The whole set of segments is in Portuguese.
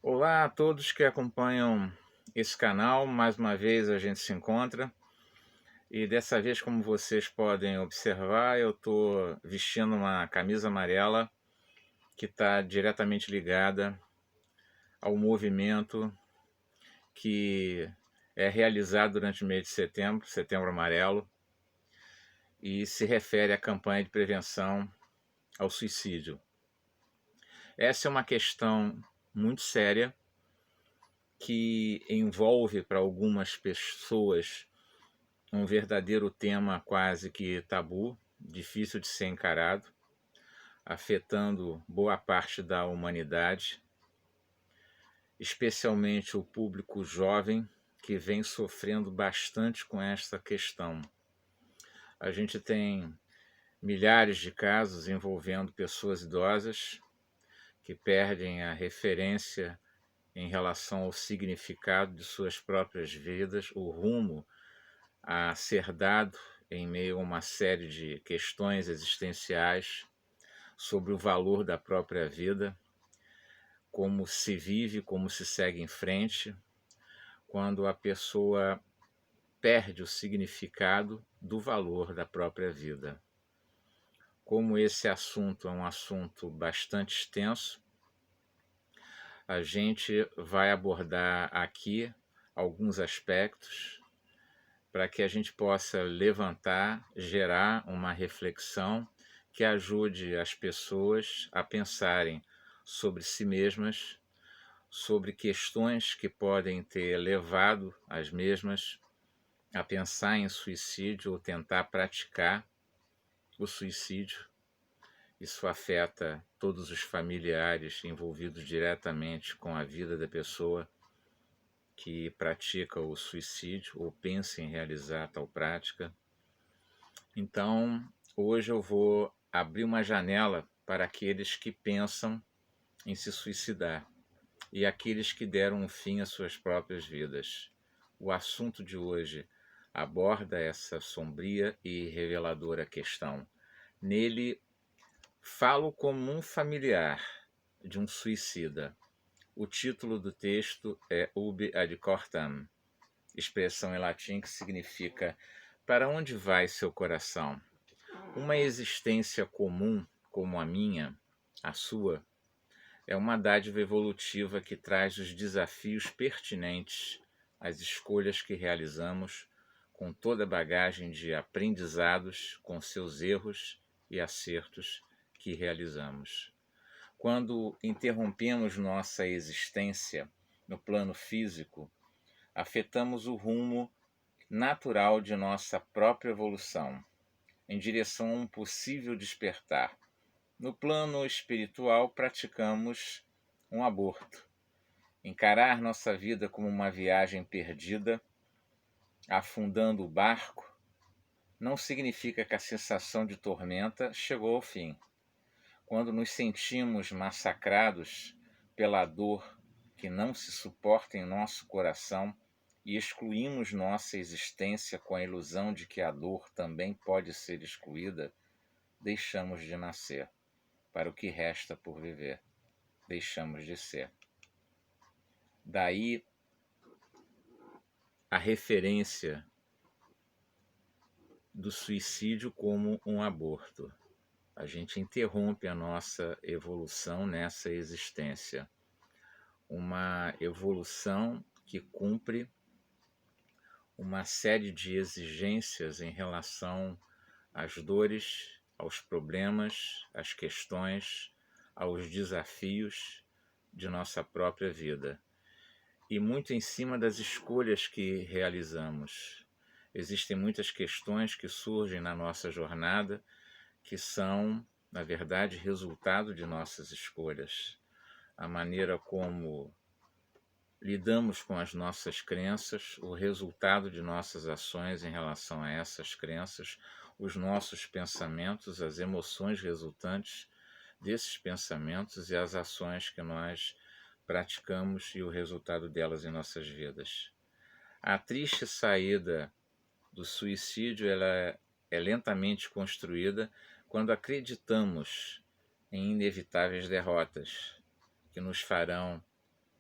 Olá a todos que acompanham esse canal. Mais uma vez a gente se encontra e dessa vez, como vocês podem observar, eu estou vestindo uma camisa amarela que está diretamente ligada ao movimento que é realizado durante o mês de setembro, Setembro Amarelo, e se refere à campanha de prevenção ao suicídio. Essa é uma questão muito séria que envolve para algumas pessoas um verdadeiro tema quase que tabu, difícil de ser encarado, afetando boa parte da humanidade, especialmente o público jovem que vem sofrendo bastante com esta questão. A gente tem milhares de casos envolvendo pessoas idosas que perdem a referência em relação ao significado de suas próprias vidas, o rumo a ser dado em meio a uma série de questões existenciais sobre o valor da própria vida, como se vive, como se segue em frente, quando a pessoa perde o significado do valor da própria vida. Como esse assunto é um assunto bastante extenso, a gente vai abordar aqui alguns aspectos para que a gente possa levantar, gerar uma reflexão que ajude as pessoas a pensarem sobre si mesmas, sobre questões que podem ter levado as mesmas a pensar em suicídio ou tentar praticar o suicídio. Isso afeta todos os familiares envolvidos diretamente com a vida da pessoa que pratica o suicídio ou pensa em realizar tal prática. Então, hoje eu vou abrir uma janela para aqueles que pensam em se suicidar e aqueles que deram um fim às suas próprias vidas. O assunto de hoje aborda essa sombria e reveladora questão. Nele, falo como um familiar de um suicida. O título do texto é Ubi ad Cortam, expressão em latim que significa para onde vai seu coração? Uma existência comum como a minha, a sua, é uma dádiva evolutiva que traz os desafios pertinentes às escolhas que realizamos, com toda a bagagem de aprendizados, com seus erros e acertos que realizamos. Quando interrompemos nossa existência no plano físico, afetamos o rumo natural de nossa própria evolução, em direção a um possível despertar. No plano espiritual, praticamos um aborto. Encarar nossa vida como uma viagem perdida, afundando o barco, não significa que a sensação de tormenta chegou ao fim. Quando nos sentimos massacrados pela dor que não se suporta em nosso coração e excluímos nossa existência com a ilusão de que a dor também pode ser excluída, deixamos de nascer. Para o que resta por viver, deixamos de ser. Daí a referência do suicídio como um aborto. A gente interrompe a nossa evolução nessa existência. Uma evolução que cumpre uma série de exigências em relação às dores, aos problemas, às questões, aos desafios de nossa própria vida. E muito em cima das escolhas que realizamos. Existem muitas questões que surgem na nossa jornada que são, na verdade, resultado de nossas escolhas. A maneira como lidamos com as nossas crenças, o resultado de nossas ações em relação a essas crenças, os nossos pensamentos, as emoções resultantes desses pensamentos e as ações que nós praticamos e o resultado delas em nossas vidas. A triste saída do suicídio ela é lentamente construída quando acreditamos em inevitáveis derrotas que nos farão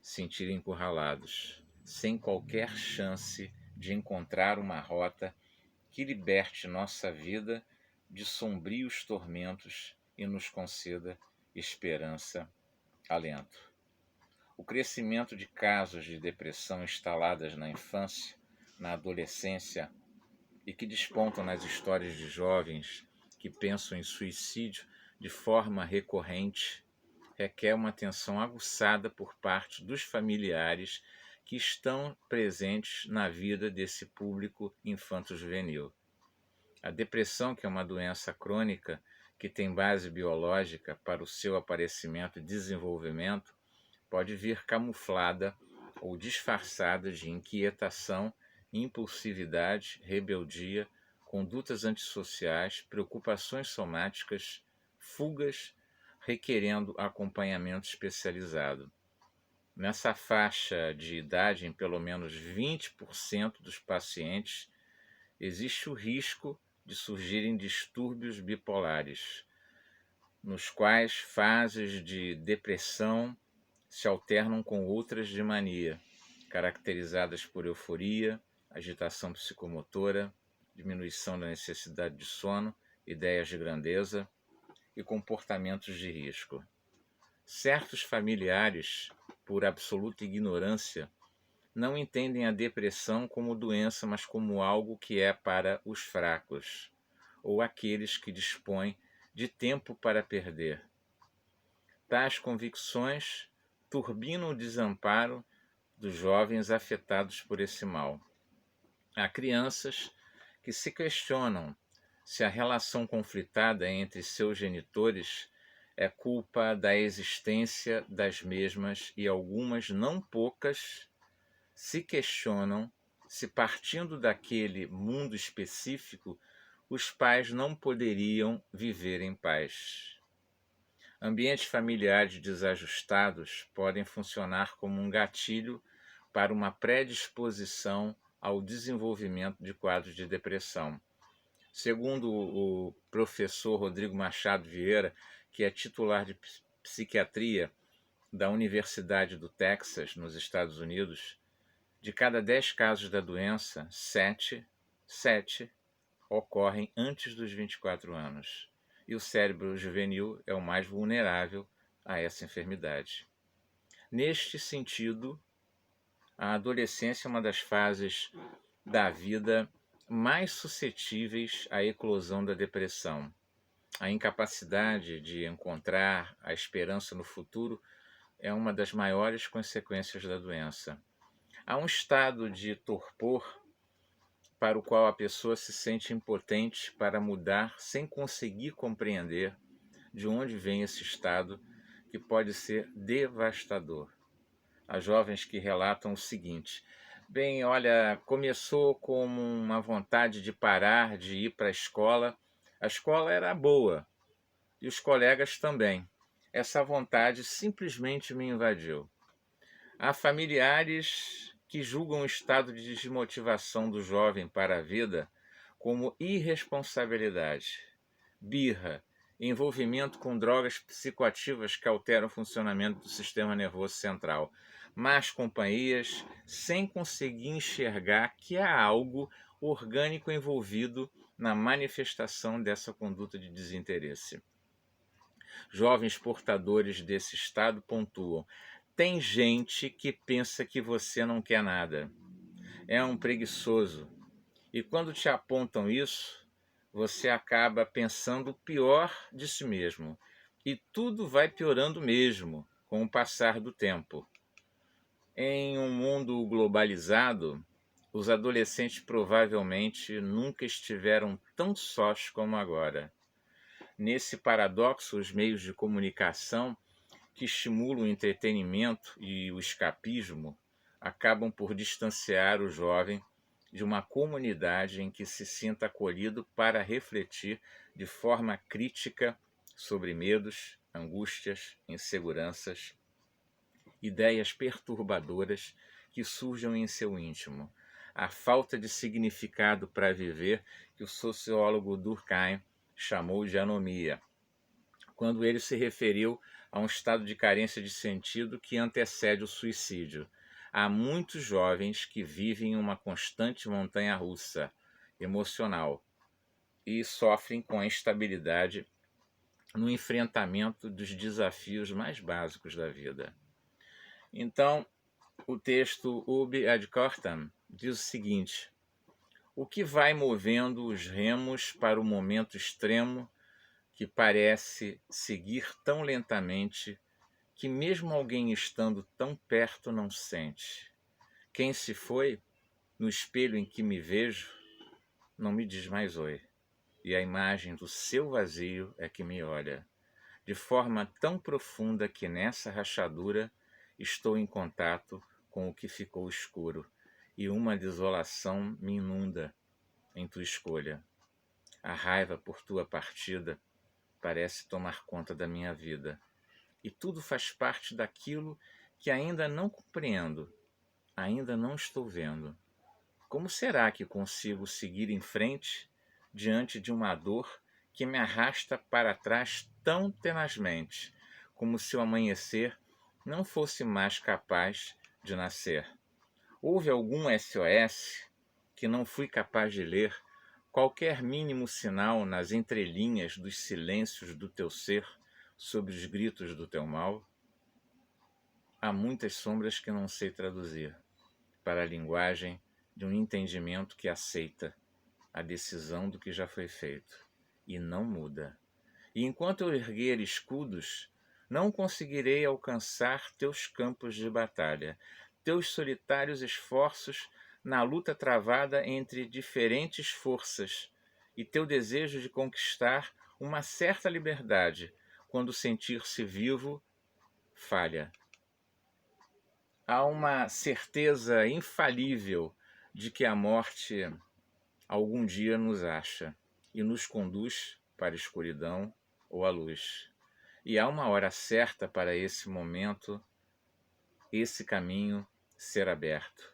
sentir encurralados, sem qualquer chance de encontrar uma rota que liberte nossa vida de sombrios tormentos e nos conceda esperança, alento. O crescimento de casos de depressão instaladas na infância, na adolescência e que despontam nas histórias de jovens que pensam em suicídio de forma recorrente requer uma atenção aguçada por parte dos familiares que estão presentes na vida desse público infanto-juvenil. A depressão, que é uma doença crônica que tem base biológica para o seu aparecimento e desenvolvimento, pode vir camuflada ou disfarçada de inquietação, impulsividade, rebeldia, condutas antissociais, preocupações somáticas, fugas, requerendo acompanhamento especializado. Nessa faixa de idade, em pelo menos 20% dos pacientes, existe o risco de surgirem distúrbios bipolares, nos quais fases de depressão se alternam com outras de mania, caracterizadas por euforia, agitação psicomotora, diminuição da necessidade de sono, ideias de grandeza e comportamentos de risco. Certos familiares, por absoluta ignorância, não entendem a depressão como doença, mas como algo que é para os fracos, ou aqueles que dispõem de tempo para perder. Tais convicções turbinam o desamparo dos jovens afetados por esse mal. Há crianças que se questionam se a relação conflitada entre seus genitores é culpa da existência das mesmas e algumas, não poucas, se questionam se, partindo daquele mundo específico, os pais não poderiam viver em paz. Ambientes familiares desajustados podem funcionar como um gatilho para uma predisposição ao desenvolvimento de quadros de depressão. Segundo o professor Rodrigo Machado Vieira, que é titular de psiquiatria da Universidade do Texas, nos Estados Unidos, de cada 10 casos da doença, 7 ocorrem antes dos 24 anos. E o cérebro juvenil é o mais vulnerável a essa enfermidade. Neste sentido, a adolescência é uma das fases da vida mais suscetíveis à eclosão da depressão. A incapacidade de encontrar a esperança no futuro é uma das maiores consequências da doença. Há um estado de torpor para o qual a pessoa se sente impotente para mudar sem conseguir compreender de onde vem esse estado, que pode ser devastador. Há jovens que relatam o seguinte: bem, olha, começou com uma vontade de parar de ir para a escola era boa e os colegas também. Essa vontade simplesmente me invadiu. Há familiares que julgam o estado de desmotivação do jovem para a vida como irresponsabilidade, birra, envolvimento com drogas psicoativas que alteram o funcionamento do sistema nervoso central, más companhias, sem conseguir enxergar que há algo orgânico envolvido na manifestação dessa conduta de desinteresse. Jovens portadores desse estado pontuam: tem gente que pensa que você não quer nada, é um preguiçoso. E quando te apontam isso, você acaba pensando o pior de si mesmo. E tudo vai piorando mesmo com o passar do tempo. Em um mundo globalizado, os adolescentes provavelmente nunca estiveram tão sós como agora. Nesse paradoxo, os meios de comunicação que estimulam o entretenimento e o escapismo acabam por distanciar o jovem de uma comunidade em que se sinta acolhido para refletir de forma crítica sobre medos, angústias, inseguranças, ideias perturbadoras que surjam em seu íntimo. A falta de significado para viver, que o sociólogo Durkheim chamou de anomia, quando ele se referiu a um estado de carência de sentido que antecede o suicídio. Há muitos jovens que vivem uma constante montanha-russa emocional e sofrem com a instabilidade no enfrentamento dos desafios mais básicos da vida. Então, o texto Ubi ad Cortam diz o seguinte: o que vai movendo os remos para o momento extremo que parece seguir tão lentamente que mesmo alguém estando tão perto não sente? Quem se foi, no espelho em que me vejo, não me diz mais oi, e a imagem do seu vazio é que me olha, de forma tão profunda que nessa rachadura estou em contato com o que ficou escuro, e uma desolação me inunda em tua escolha. A raiva por tua partida parece tomar conta da minha vida, e tudo faz parte daquilo que ainda não compreendo, ainda não estou vendo. Como será que consigo seguir em frente diante de uma dor que me arrasta para trás tão tenazmente, como se o amanhecer não fosse mais capaz de nascer? Houve algum SOS que não fui capaz de ler, qualquer mínimo sinal nas entrelinhas dos silêncios do teu ser, sob os gritos do teu mal? Há muitas sombras que não sei traduzir para a linguagem de um entendimento que aceita a decisão do que já foi feito e não muda. E enquanto eu erguer escudos, não conseguirei alcançar teus campos de batalha, teus solitários esforços na luta travada entre diferentes forças e teu desejo de conquistar uma certa liberdade quando sentir-se vivo falha. Há uma certeza infalível de que a morte algum dia nos acha e nos conduz para a escuridão ou a luz. E há uma hora certa para esse momento, esse caminho ser aberto.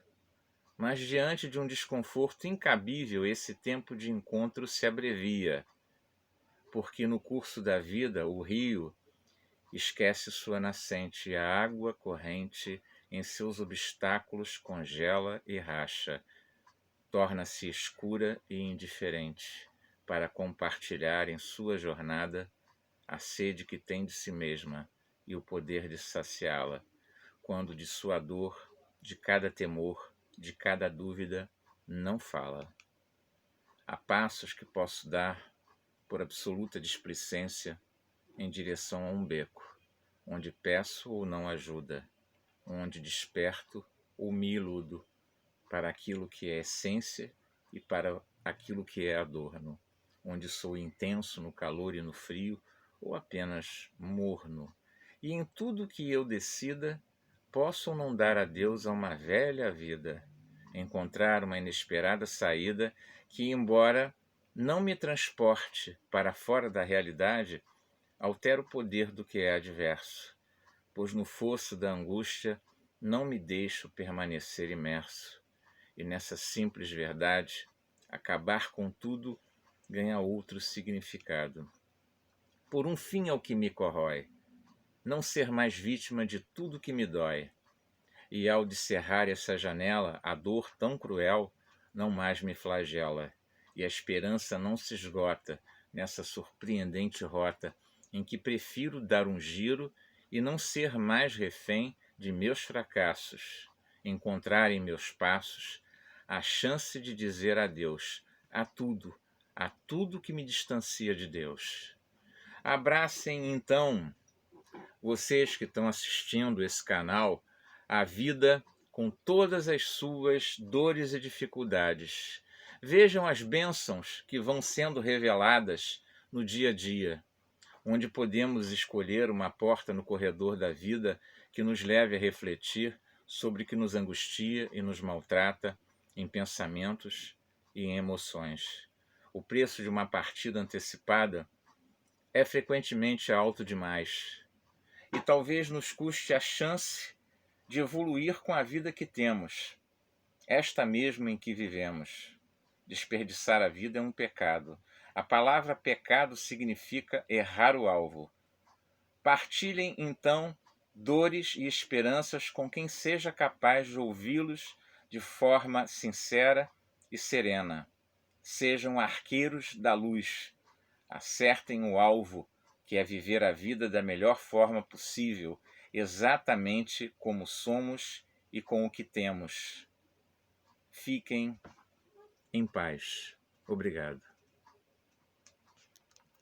Mas diante de um desconforto incabível, esse tempo de encontro se abrevia, porque no curso da vida o rio esquece sua nascente e a água corrente em seus obstáculos congela e racha, torna-se escura e indiferente, para compartilhar em sua jornada a sede que tem de si mesma e o poder de saciá-la, quando de sua dor, de cada temor, de cada dúvida, não fala. Há passos que posso dar, por absoluta displicência, em direção a um beco, onde peço ou não ajuda, onde desperto ou me iludo, para aquilo que é essência e para aquilo que é adorno, onde sou intenso no calor e no frio, ou apenas morno. E em tudo que eu decida, posso não dar adeus a uma velha vida, encontrar uma inesperada saída que, embora não me transporte para fora da realidade, altera o poder do que é adverso, pois no fosso da angústia não me deixo permanecer imerso. E nessa simples verdade, acabar com tudo ganha outro significado. Por um fim é o que me corrói, não ser mais vítima de tudo que me dói. E ao descerrar essa janela, a dor tão cruel não mais me flagela, e a esperança não se esgota nessa surpreendente rota em que prefiro dar um giro e não ser mais refém de meus fracassos, encontrar em meus passos a chance de dizer adeus a tudo que me distancia de Deus. Abracem então, vocês que estão assistindo esse canal, a vida com todas as suas dores e dificuldades. Vejam as bênçãos que vão sendo reveladas no dia a dia, onde podemos escolher uma porta no corredor da vida que nos leve a refletir sobre o que nos angustia e nos maltrata em pensamentos e em emoções. O preço de uma partida antecipada é frequentemente alto demais e talvez nos custe a chance de evoluir com a vida que temos, esta mesma em que vivemos. Desperdiçar a vida é um pecado. A palavra pecado significa errar o alvo. Partilhem, então, dores e esperanças com quem seja capaz de ouvi-los de forma sincera e serena. Sejam arqueiros da luz. Acertem o alvo, que é viver a vida da melhor forma possível, exatamente como somos e com o que temos. Fiquem em paz. Obrigado.